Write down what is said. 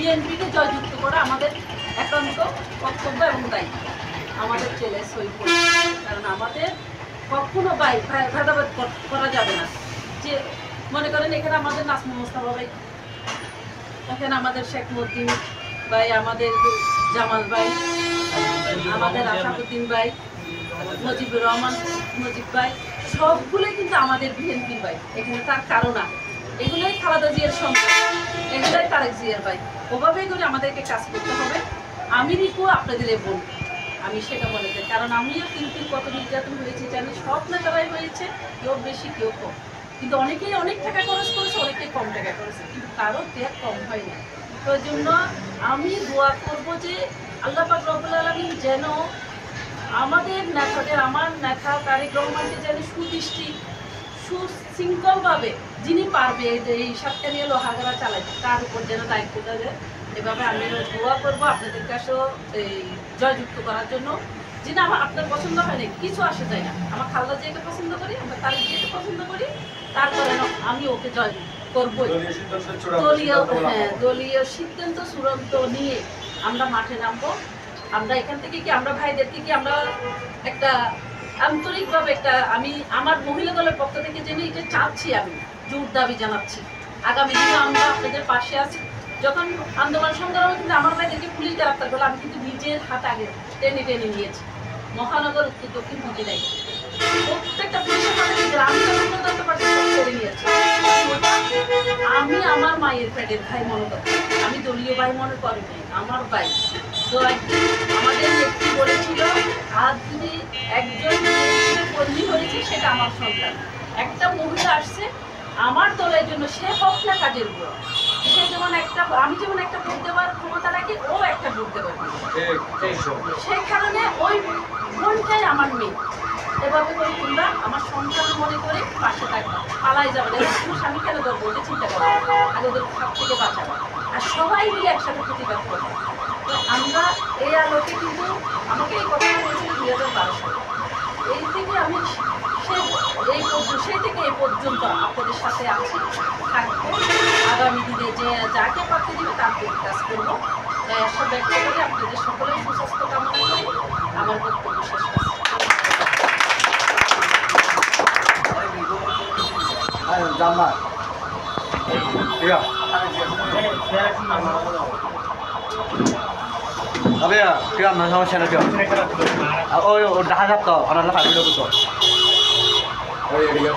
বিএনপিকে জয়যুক্ত করা আমাদের একান্ত কর্তব্য এবং দায়িত্ব। আমাদের ছেলে সই করবে, কারণ আমাদের কখনো ভেদাভেদ করা যাবে না। যে মনে করেন এখানে আমাদের নাজমুল মোস্তফা ভাই, এখানে আমাদের শেখ মদ্দিন ভাই, আমাদের জামাল ভাই, আমাদের আশাফুদ্দিন ভাই, মুজিবুর রহমান মুজিব ভাই, সবগুলোই কিন্তু আমাদের বিএনপির ভাই। এখানে তার কারণ না, এগুলোই খালেদা জিয়ার সন্তান, এগুলোই তারেক জিয়ার ভাই। ওভাবেই করে আমাদেরকে কাজ করতে হবে। আমি রিকু আপনাদের বোন, আমি সেটা বলে যাই, কারণ আমিও কিন্তু কত নির্যাতন হয়েছি জানি। সব নেতারাই হয়েছে, কেউ বেশি কেউ কম, কিন্তু অনেকেই অনেক টাকা খরচ করেছে, অনেকেই কম টাকা করেছে, কিন্তু কারো ত্যাগ কম হয় না। তো ওই জন্য আমি দোয়া করবো যে আল্লাহ পাক রব্বুল আলামিন যেন আমাদের নেতাদের, আমার নেতা তারেক রহমানকে যেন সুদৃষ্টি সুশৃঙ্খলভাবে যিনি পারবে এই সাতকানিয়া লোহাগাড়া চালাইতে, তার উপর যেন দায়িত্বটা দেয়। এভাবে আমি দোয়া করবো আপনাদের কাছেও এই জয়যুক্ত করার জন্য। যিনি আমার আপনার পছন্দ হয় না কিছু আসে যায় না, আমার খালেদা জিয়াকে পছন্দ করি, আমরা তারেক জিয়াকে পছন্দ করি, তারপরে আমি ওকে জয় করবো। দলীয় সিদ্ধান্ত চূড়ান্ত নিয়ে আমরা মাঠে নামবো। আমরা এখান থেকে কি আমরা ভাইদেরকে কি আমরা একটা আন্তরিকভাবে একটা আমি আমার মহিলা দলের পক্ষ থেকে জেনে এটা চাচ্ছি, আমি জোর দাবি জানাচ্ছি আগামী দিনে আমরা আপনাদের পাশে আছি। যখন আন্দোলন সংগ্রামে কিন্তু আমার ভাইদেরকে পুলিশ গ্রেপ্তার করলো, আমি কিন্তু নিজের হাত আগে টেনে টেনে নিয়েছি। মহানগর উত্তর দক্ষিণ মহিলাই প্রত্যেকটা পুলিশের হাতে টেনে নিয়েছি। আমি আমার মায়ের পেটের ভাই মনে করি, আমি দলীয় ভাই মনে করি নাই, আমার ভাই। তো একদিন আমাদের নেত্রী বলেছিল, আজ যদি একজন কর্মী হয়েছে সেটা আমার সন্তান। একটা মহিলা আসছে আমার দলের জন্য, সে হোক না কাজের উপর, সে যেমন একটা, আমি যেমন একটা ভোট দেওয়ার ক্ষমতা রাখি, ও একটা ভোট দেবে। সেই কারণে ওই বোনটাই আমার মেয়ে। এভাবে করে তোমরা আমার সন্তান মনে করে পাশে থাকবা, পালাই যাবে না। স্বামী কেন ধরবো ওটা চিন্তা করবো, আগে ওদের খাপ থেকে বাঁচাবো, আর সবাই মিলে একসাথে প্রতিবাদ করবো। তো আমরা এই আলোকে কিন্তু আমাকে এই কথা বলেছিল 2012 সালে। এই থেকে আমি সেই থেকে এই পর্যন্ত আপনাদের সাথে আছি, থাকবো। আগামী দিনে যে যাকে পাঠিয়ে দিবে তার কাজ করবো। তাই আশা ব্যক্ত করে আপনাদের সকলের সুস্বাস্থ্য কামনা করি। আমার বক্তব্য শেষ করছি। Tapi ya, dia nggak sama channel dia. Oh, udah hadap toh, orang lain video tuh. Oh iya dia.